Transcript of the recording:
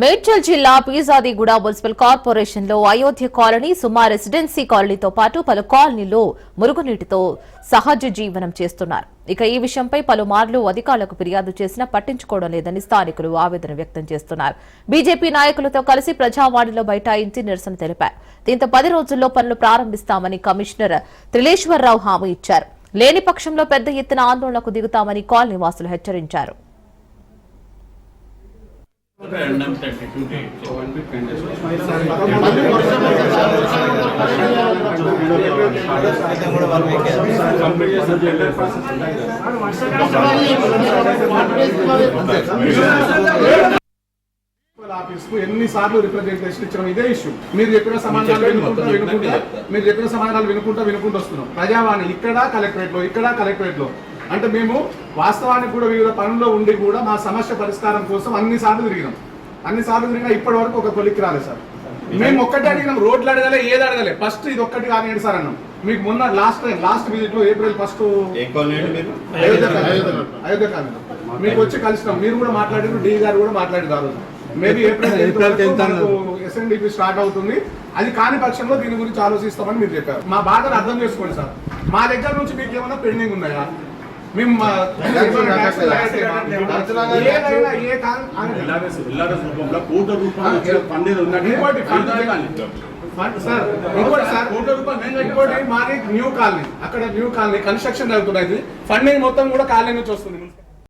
మేడ్చల్ జిల్లా Peerzadiguda municipal corporation లో Ayodhya colony, సుమా residency కాలనీతో పాటు పలు కాలనీలో మురుగునీటితో సహజ జీవనం చేస్తున్నారు. ఇక ఈ విషయంపై పలుమార్లు అధికారులకు ఫిర్యాదు చేసినా పట్టించుకోవడం లేదని స్థానికులు ఆవేదన వ్యక్తం చేస్తున్నారు. బీజేపీ నాయకులతో కలిసి ప్రజావాణిలో బైఠాయించి నిరసన తెలిపారు. దీంతో 10 రోజుల్లో పనులు ప్రారంభిస్తామని కమిషనర్ త్రిలేశ్వరరావు హామీ ఇచ్చారు. లేని పక్షంలో పెద్ద ఎత్తున ఆందోళనకు దిగుతామని కాలనీ వాసులు హెచ్చరించారు. ఎన్నిసార్లు రిప్రజెంటేషన్ ఇచ్చాం ఇదే ఇష్యూ. మీరు చెప్పిన సమాధానాలు వినుకుంటూ వస్తున్నాం. ప్రజావాణి ఇక్కడ కలెక్టరేట్ లో అంటే మేము వాస్తవానికి కూడా వివిధ పనుల్లో ఉండి కూడా మా సమస్య పరిష్కారం కోసం అన్నిసార్లు తిరిగినా ఇప్పటి వరకు ఒక కొలిక్కి రాలేదు సార్. మేము ఒక్కటి అడిగినాం, రోడ్లు అడగలే, ఏది అడగలే. ఫస్ట్ ఇది ఒక్కటి కానివ్వండి సార్ అన్నాం. మీకు మొన్న లాస్ట్ విజిట్ లో April 1 అయోధ్య కాలనీ మీకు వచ్చి కలిసినాం. మీరు కూడా మాట్లాడారు, డి గారు కూడా మాట్లాడారు. మేబీ April 10 SNDP స్టార్ట్ అవుతుంది. అది కాని పక్షంలో దీని గురించి ఆలోచిస్తామని మీరు చెప్పారు. మా బాధను అర్థం చేసుకోండి సార్. మా దగ్గర నుంచి మీకు ఏమైనా పెండింగ్ ఉన్నాయా? మేము మాది న్యూ కాలనీ, అక్కడ న్యూ కాలనీ కన్స్ట్రక్షన్ జరుగుతున్నది. ఫండింగ్ మొత్తం కూడా కాలనీ నుంచి వస్తుంది.